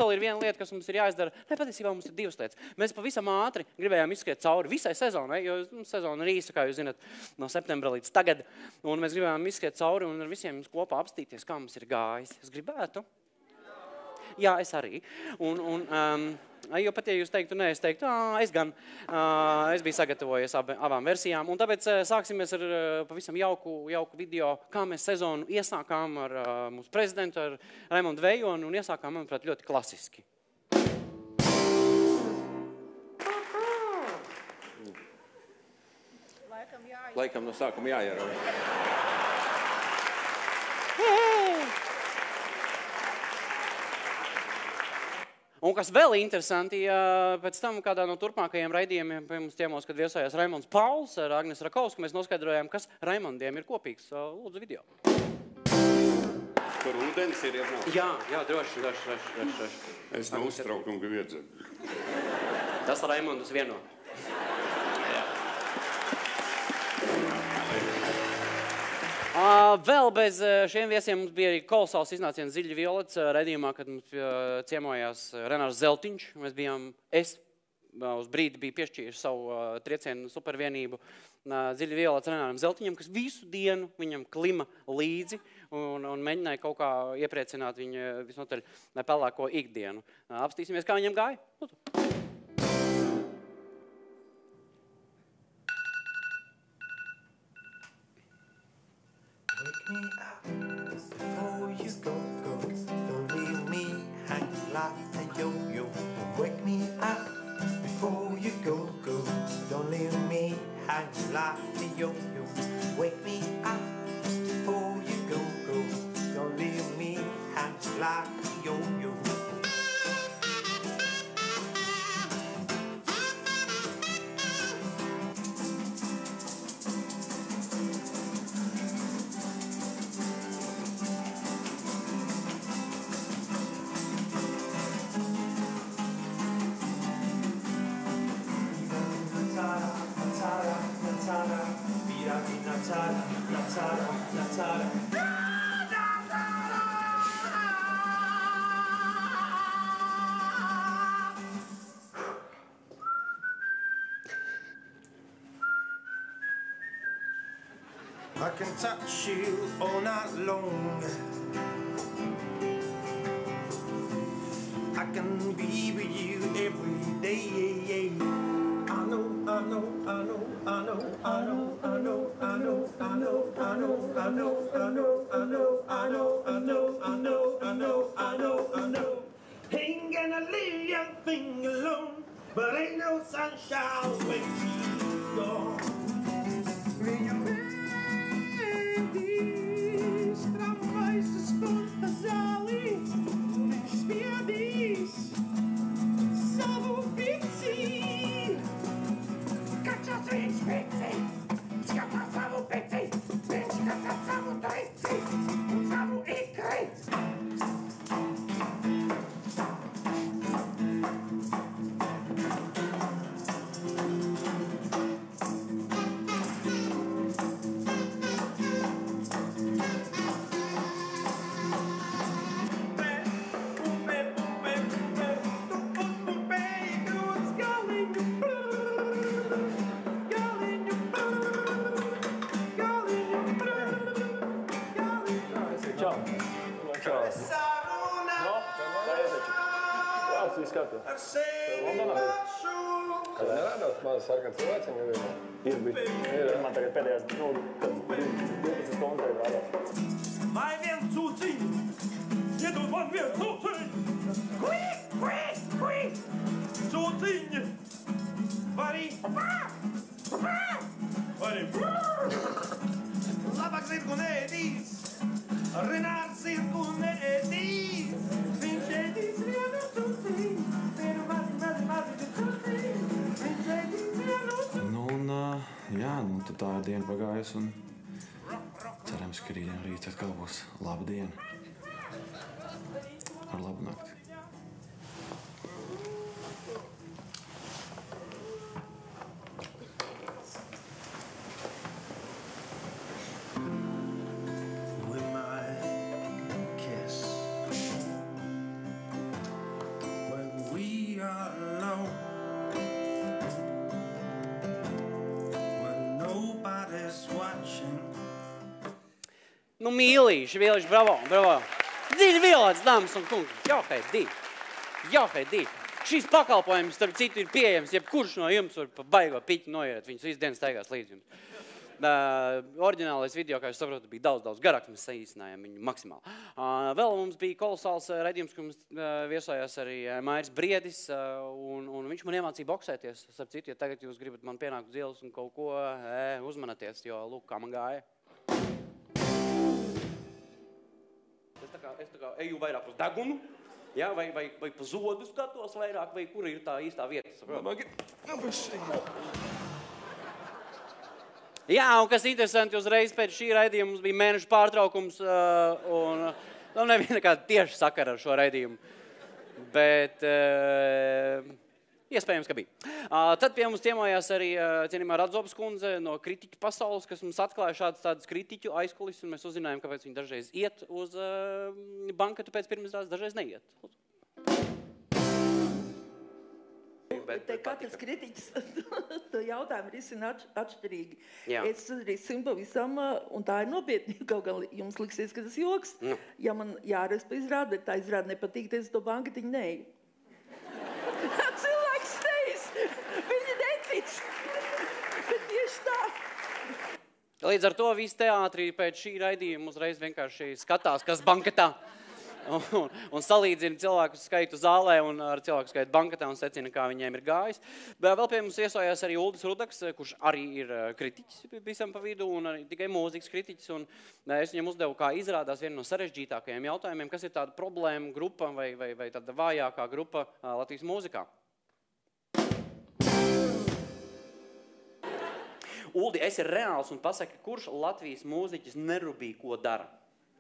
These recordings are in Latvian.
vēl ir viena lieta, kas mums ir jāizdara. Ne, patiesībā mums ir divas lietas. Mēs pavisam ātri gribējām izskriet cauri visai sezonai, jo sezona ir īsa, kā jūs zināt, no septembra līdz tagad. Un mēs gribējām izskriet cauri un ar visiem kopā apstīties, kā mums ir gājis. Es gribētu. Jā, es arī. Jo pat, ja jūs teiktu, nē, es teiktu, es biju sagatavojies abām versijām, un tāpēc sāksimies ar pavisam jauku video, kā mēs sezonu iesākām ar mūsu prezidentu, ar Raimondu Vējonu, un iesākām, manuprāt, ļoti klasiski. Laikam no sākuma jāierauj. Un kas vēl interesanti, pēc tam kādā no turpmākajiem raidījumiem pie mums ciemos, kad viesojās Raimonds Pauls ar Agnes Rakovsku, mēs noskaidrojām, kas Raimondiem ir kopīgs. Lūdzu video. Tur ūdens ir iznāk? Jā, droši. Es nav uztraukumu, ka viedzētu. Tas Raimondus vieno. Vēl bez šiem viesiem mums bija arī kolosāls iznāciens Ziļa Violets raidījumā, kad mums ciemojās Renārs Zeltiņš. Es uz brīdi biju piešķīruši savu triecienu supervienību Ziļa Violets Renāram Zeltiņam, kas visu dienu viņam klima līdzi un mēģināja kaut kā iepriecināt viņa visnotaļ pelēko ikdienu. Apstīsimies, kā viņam gāja. Lūdzu. Wake me up before you go. Don't leave me hanging like a yo-yo. Wake me up before you go. Don't leave me hanging like a yo-yo. Wake me up before you go. Don't leave me hanging like a yo-yo. I can touch you all night long. I can be with you every day. I know. Ain't gonna leave your thing alone, but ain't no sunshine when she's gone. Ar sevi pašu. Kad nerādās mazas sarkans cilvēciem jau vienā? Ir. Man tagad pēdējās 12 stundas tagad rādās. Vai vien cūciņu, iedod man vien cūciņu. Kui. Cūciņu. Vari. Labāk zirgu neēdīs. Renārs zirgu neēdīs. Viņš ēdīs vienu cūciņu. Tad tā ir diena pagājusi un cerams, ka rīt atkal būs laba diena. Ar labu nakti. Nu, mīlīši, bravo, bravo. Dziļi Violets, dāmas un kungi. Jā, Heidi. Šīs pakalpojums, starp citu, ir pieejams, jebkurš no jums var pa baigo piķi noiet. Viņus visu dienu staigās līdz jums. Oriģinālais video, kā jūs saprotat, bija daudz garāks, mēs saīsinājām viņu maksimāli. Vēl mums bija kolosāls raidījums, kur mums viesojās arī Mairis Briedis, un viņš man iemācīja boksēties. Starp citu, ja tagad jūs gribat man pienākt uz ielas un kaut ko uzmanaties, jo lūk, kā man gāja. Es tā kā eju vairāk uz degunu, ja, vai pa zodu skatos vairāk, vai kur ir tā īstā vieta. Jā, un kas interesanti, uzreiz pēc šī raidījuma mums bija mēnešu pārtraukums, un nebija nekāda tieši sakara ar šo raidījumu, bet iespējams, ka bija. Tad pie mums ciemojās arī cienījumā Radzobas kundze no kritiķu pasaules, kas mums atklāja tādas kritiķu aizkulis, un mēs uzzinājām, kāpēc viņi dažreiz iet uz banketu pēc pirmizrādes, dažreiz neiet. Katrs kritiķis to jautājumu risina atšķirīgi. Jā. Es risinu pavisam, un tā ir nopietni, kaut gan jums liksies, ka tas joks. Ja man jāraksta pa izrādi, bet tā izrādi nepatīk, tad es to banketiņu neeju. Cilvēks steidz, viņi netic. Bet tieši tā. Līdz ar to visi teātri pēc šī raidījuma uzreiz vienkārši skatās, kas banketā. Un salīdzina cilvēku skaitu zālē un ar cilvēku skaitu banketā un secina, kā viņiem ir gājis. Vēl pie mums iesojās arī Uldis Rudaks, kurš arī ir kritiķis visam pa vidu un arī tikai mūzikas kritiķis. Un es viņam uzdevu, kā izrādās viena no sarežģītākajiem jautājumiem, kas ir tāda problēma grupa vai tāda vājākā grupa Latvijas mūzikā. Uldi, esi reāls un pasaki, kurš Latvijas mūziķis nerubī, ko dara?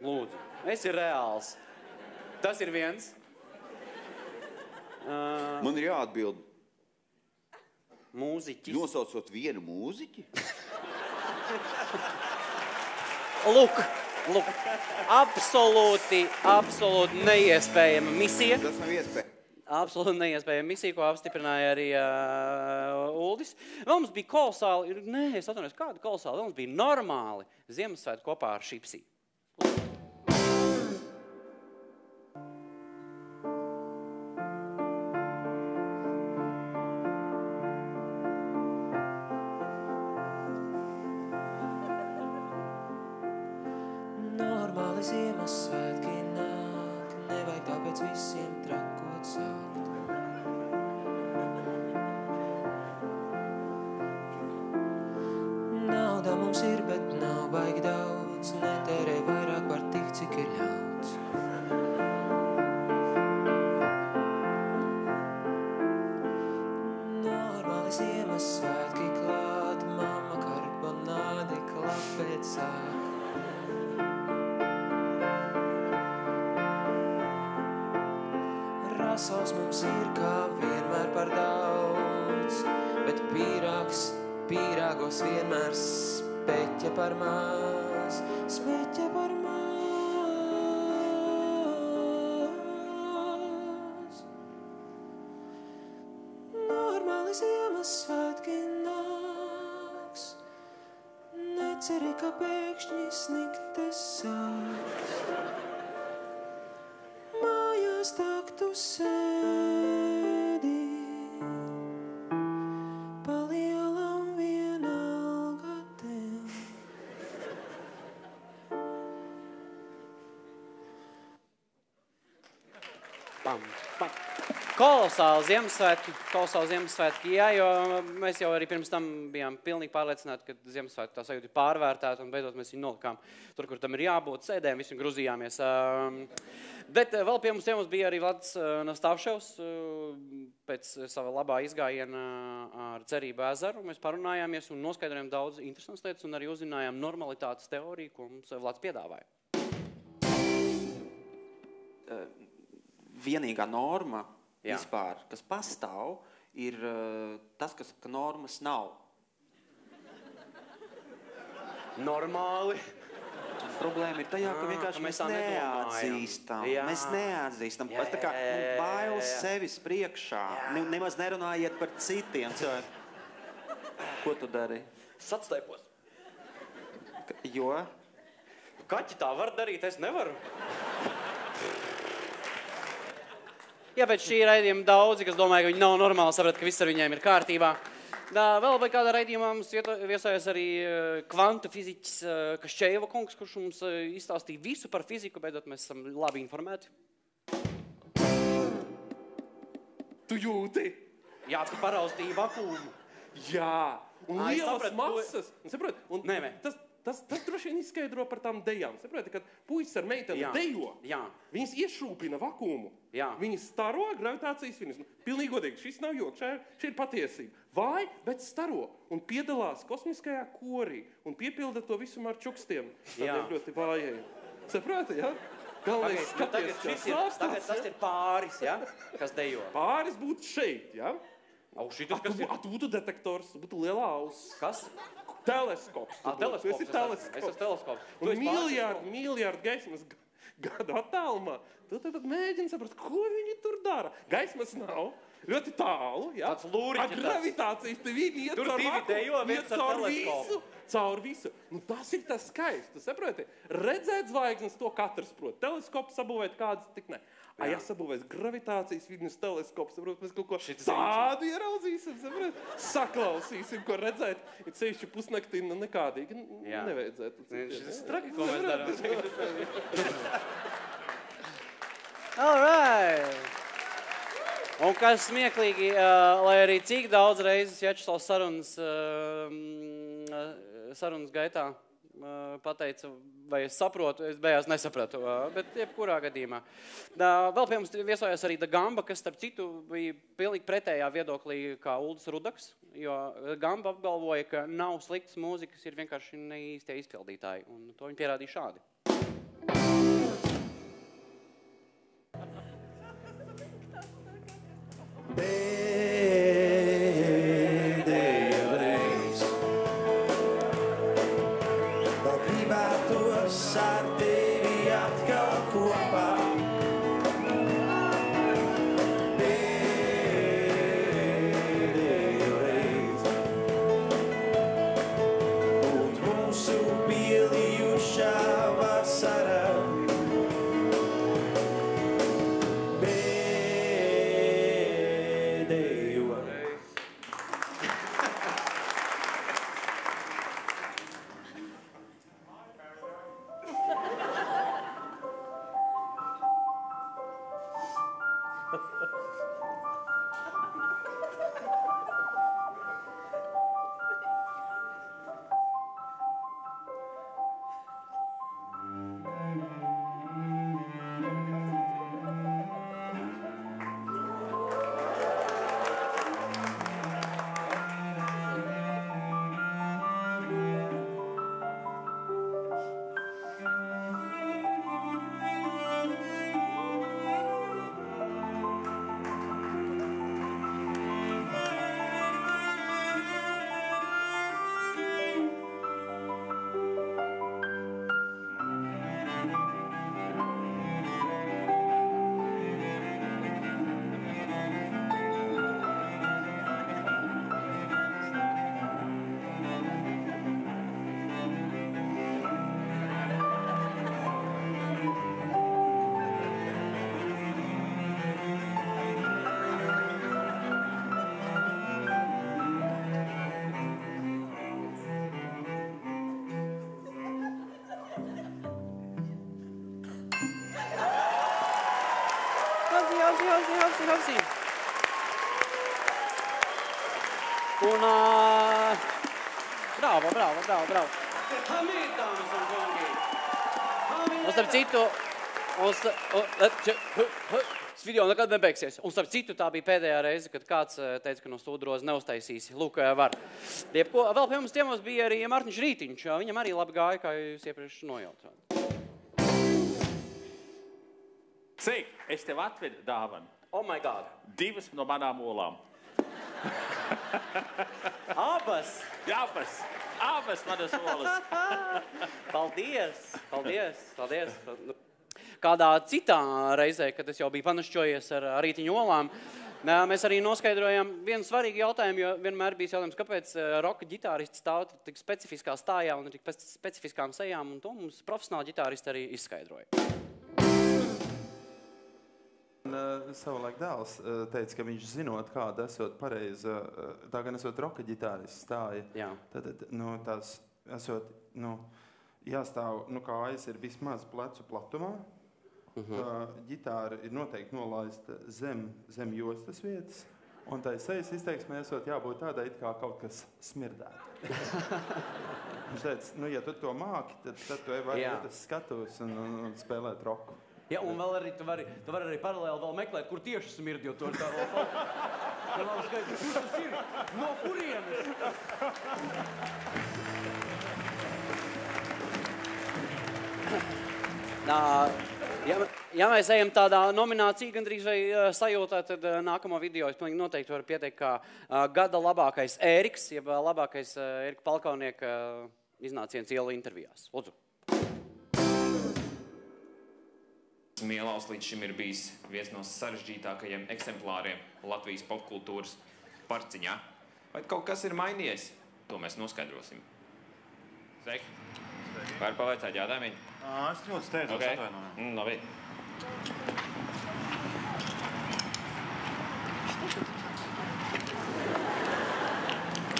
Lūdzu, esi reāls. Tas ir viens. Man ir jāatbild. Mūziķis. Nosaucot vienu mūziķi? Lūk. Absolūti neiespējama misija. Tas nav iespēja. Absolūti neiespējama misija, ko apstiprināja arī Uldis. Vēl mums bija kolosāli, es atvainojos, kāda kolosāli, vēl mums bija normāli Ziemassvētki kopā ar Šipsī. Normāli Ziemassvētki nāk, nevajag tāpēc visiem trakot sākt. Naudā mums ir, bet nav baigi daudz, netērē vairāk par tik, cik ir ļauts. Normāli Ziemassvētki klāt, mamma karbonādi klapēt sāk. Rasos mums ir kā vienmēr par daudz, bet pīrāgos vienmēr speķa par maz, speķa par maz. Normāli Ziemassvētki nāks, neceri, ka pēkšņi sniktes sāks. Mājās tak tu sēdi, pa lielam vienalga tev. Kolosāli Ziemassvētki, jā, jo mēs jau arī pirms tam bijām pilnīgi pārliecināti, ka Ziemassvētki tā sajūta ir pārvērtēta, un beidzot mēs viņu nolikām tur, kur tam ir jābūt, sēdējām, visi gruzījāmies. Bet vēl pie mums bija arī Vlads Nastāvševs, pēc sava labā izgājiena ar Cerību ezeru. Mēs parunājāmies un noskaidrojām daudz interesantas lietas un arī uzzinājām normalitātes teoriju, ko mums Vlads piedāvāja. Vienīgā norma vispār, kas pastāv, ir tas, ka normas nav. Normāli. Problēma ir tajā, ka vienkārši mēs neatzīstam. Mēs neatzīstam. Tā kā bailes sevis priekšā. Nemaz nerunājiet par citiem cilvēkiem. Ko tu dari? Sacstaipos. Jo? Kaķi tā var darīt, es nevaru. Jā, pēc šī raidījuma daudzi, kas domāja, ka viņi nav normāli, saprat, ka viss ar viņiem ir kārtībā. Vēl vai kādā raidījumā mums viesojas arī kvantu fiziķis Kaščeiva kungs, kurš mums izstāstīja visu par fiziku, beidzot mēs esam labi informēti. Tu jūti? Jā, tu paraustīji vakuumu. Jā, un lielas masas. Nē. Tas droši vien izskaidro par tām dejām. Saproti, kad puisis ar meiteni dejo, viņas iešūpina vakuumu. Viņas staro gravitācijas viļņus. Pilnīgi godīgi, šis nav joks, šī ir patiesība. Vai, bet staro un piedalās kosmiskajā korī un piepilda to visu ar čukstiem. Tādiem ļoti vājiem. Saproti, jā? Galvenais skaties, kā sāstās. Tagad tas ir pāris, ja? Kas dejo. Pāris būtu šeit, ja? Tu būtu detektors, būtu lielā auss. Kas? Teleskops. Teleskops. Es esmu teleskops. Un miljārdu gaismas gadu attālumā. Tu tad mēģini saprast, ko viņi tur dara. Gaismas nav. Ļoti tālu, ja? Tāds lūriķi. Gravitācijas te viņi iet caur visu. Nu, tas ir tas skaisti, saproti? Redzēt zvaigznes, to katrs prot. Teleskopu sabūvēt kādas, tik ne. Ja sabūvēs gravitācijas viļņus teleskopu, saprot, mēs kaut ko tādu ieraudzīsim, saprot? Saklausīsim, ko redzēt. Ir sevišķi pusnaktī, nu nekādīgi nevajadzētu. Šis ir traki, ko mēs darām. All right. Un kas smieklīgi, lai arī cik daudz reizes Vjačeslavs sarunas gaitā pateica, vai es saprotu, es beigās nesapratu, bet jebkurā gadījumā. Vēl pie mums viesojas arī Gamba, kas starp citu bija pilnīgi pretējā viedoklī kā Uldis Rudaks, jo Gamba apgalvoja, ka nav sliktas mūzikas, ir vienkārši neīstie izpildītāji, un to viņi pierādīja šādi. Pēdējo reiz vēl gribētos ar tevi atkal kopā. Pēdējo reiz būt mūsu pīlījušā vasarā. Hopsi. Un bravo. Hamid, dāmas un kungi. Un starp citu, šis video nekad nebeigsies. Un starp citu, tā bija pēdējā reize, kad kāds teica, ka no Stūdroza neuztaisīsi. Lūk, var. Vēl pie mums ciemos bija arī Mārtiņš Rītiņš. Viņam arī labi gāja, kā jūs iepriekš nojautāt. Cik, es tev atvedu dāvanu. Oh my God. 2 no manām olām. Abas? Abas manas olas. Paldies. Kādā citā reizē, kad es jau biju panašķojies ar Rītiņu olām, Mēs arī noskaidrojām vienu svarīgu jautājumu, jo vienmēr bijis jautājums, kāpēc roka ģitāristi stāv tik specifiskā stājā un tik specifiskām sejām, un to mums profesionāli ģitāristi arī izskaidroja. Savulaik dēls teica, ka viņš zinot, kāda esot pareiza, tā gan esot roka ģitāristi stāja, tad tās esot, jāstāv, kājas ir vismaz plecu platumā, ģitāra ir noteikti nolaista zem jostas vietas, un tai sejas izteiksmē esot jābūt tādai, kā kaut kas smirdētu. Viņš teica, ja tu to māki, tad tu vari skatos un spēlēt roku. Ja, un vēl arī tu vari arī paralēli vēl meklēt, kur tieši smird, jo tu ir tā vēl tā nav skaidrs, kur tas ir, no kurienes. Ja mēs ejam tādā nominācija gandrīz vai sajūtā, tad nākamo video es pilnīgi noteikti varu pieteikt kā gada labākais Ēriks, jeb labākais Ērika Palkaunieka iznāciens ielu intervijās. Lūdzu. Mielaus līdz šim ir bijis viens no sarežģītākajiem eksemplāriem Latvijas popkultūras parciņā. Vai kaut kas ir mainījies? To mēs noskaidrosim. Sveiki! Var pavaicāt jādāmiņu? Es ļoti steidzos, atvainoju. Labi.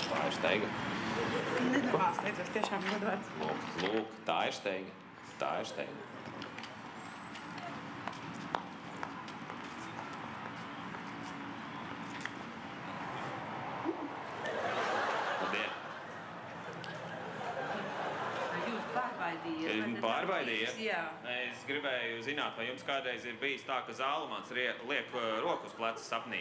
Tā ir steiga. Steidzos, tiešām godvārds. Lūk, tā ir steiga. Tā ir steiga. Pārbaidīja? Jā. Es gribēju zināt, vai jums kādreiz ir bijis tā, ka Zālamans liek roku uz pleca sapnī?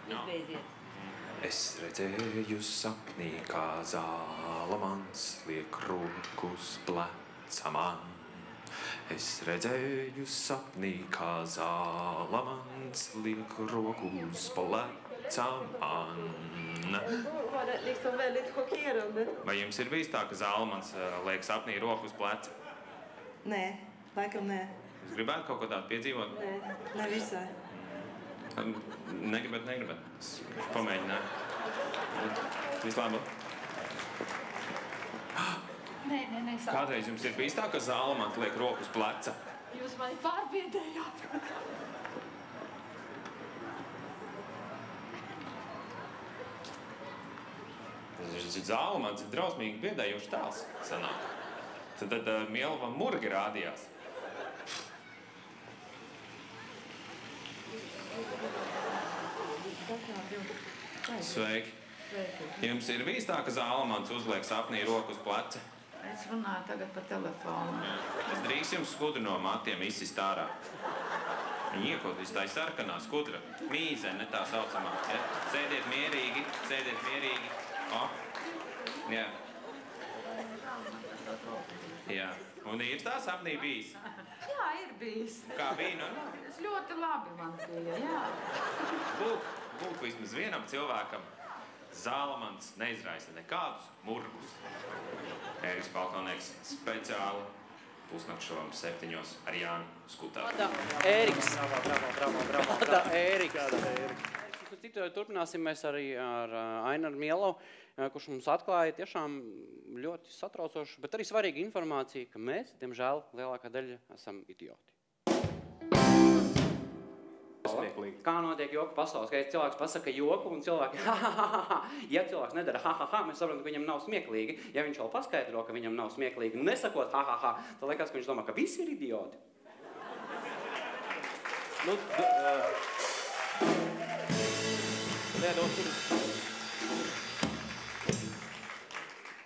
Izbeidziet. Es redzēju sapnī, kā Zālamans liek roku uz pleca man. Es redzēju sapnī, kā Zālamans liek roku uz pleca man. Var det liksom väldigt chockerande? Vai jums ir bijis tā, ka Zālamans liek sapnī roku uz pleca? Nē, laikam nē. Jūs gribētu kaut ko tādu piedzīvot? Nē, ne visai. Negribat. Es pamēģināju. Vislabāk. Nē, Kādreiz jums ir bijis tā, ka Zālamans liek roku uz pleca? Jūs mani pārbiedējāt. Zālamans ir drausmīgi biedējošs tēls sanāk. Tad Mielavam murgi rādījās. Sveiki. Jums ir bijis tā, ka Zālamans uzliek sapnī roku uz pleca? Es runāju tagad pa telefonu. Es drīkst jums skudru no matiem izsist ārā. Viņa iekodīs tā sarkanā skudra. Mīzene, tā saucamā. Ja? Sēdiet mierīgi. O. Jā. Jā. Un ir tā sapnī bijis? Jā, ir bijis. Kā bija normāli? Es ļoti labi man bija, jā. Lūk, vismaz vienam cilvēkam Zālamans neizraisa nekādus murgus. Ēriks Palkaunieks speciāli pusnakšovam 7 ar Jānu Skutāru. Ēriks. Bravo. Ēriks. Turpināsim mēs arī ar Ainaru Mielovu, kurš mums atklāja tiešām ļoti satraucošu, bet arī svarīgu informāciju, ka mēs, diemžēl, lielākā daļa esam idioti. Kā notiek joku pasaules? Kad cilvēks pasaka joku un cilvēki Ja cilvēks nedara mēs saprotam, ka viņam nav smieklīgi. Ja viņš vēl paskaidro, ka viņam nav smieklīgi, nesakot tad liekas, ka viņš domā, ka visi ir idioti.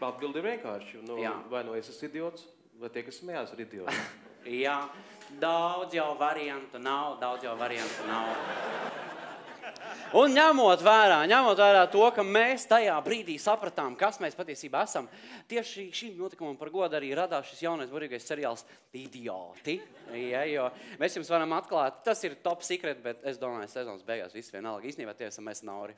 Atbildi ir vienkārši. Vai no es esmu idiots, vai tie, kas smējās, ir idioti. Jā, daudz jau variantu nav. Un ņemot vērā to, ka mēs tajā brīdī sapratām, kas mēs patiesībā esam, tieši šim notikumam par godu arī radās šis jaunais burīgais seriāls Idioti. Ja, jo mēs jums varam atklāt, tas ir top secret, bet es domāju, sezonas beigās viss vienalga. Īstenībā tie esam mēs Nauri.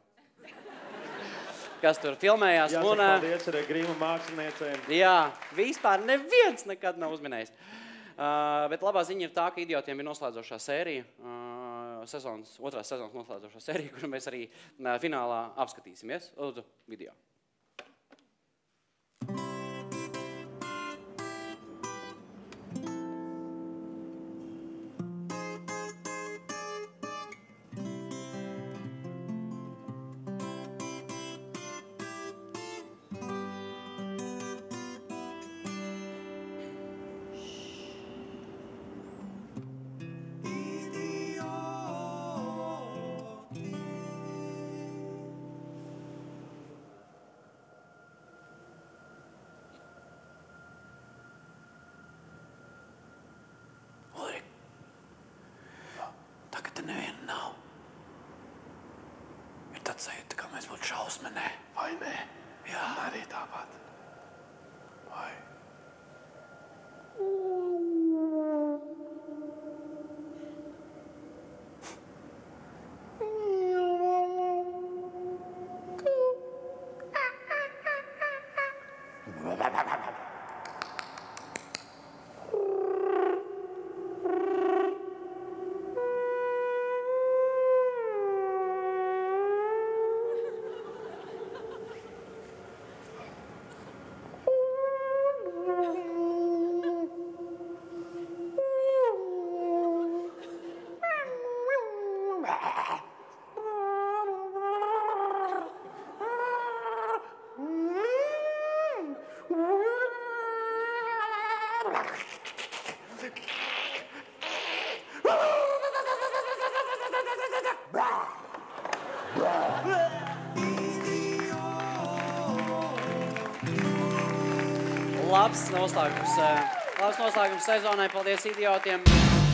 Kas tur filmējās. Jāsaka, paldies arī grīmu māksliniecēm. Jā, vispār neviens nekad nav uzminējis. Bet labā ziņa ir tā, ka Idiotiem ir noslēdzošā sērija. otrās sezonas noslēdzošo sēriju, kuru mēs arī finālā apskatīsimies. Lūdzu, video. Neviena nav. Ir tāds sajūta, kā mēs būtu šausmenē. Vai ne? Jā. Man arī tāpat. Vai? Labs noslēgums sezonai. Paldies idiotiem!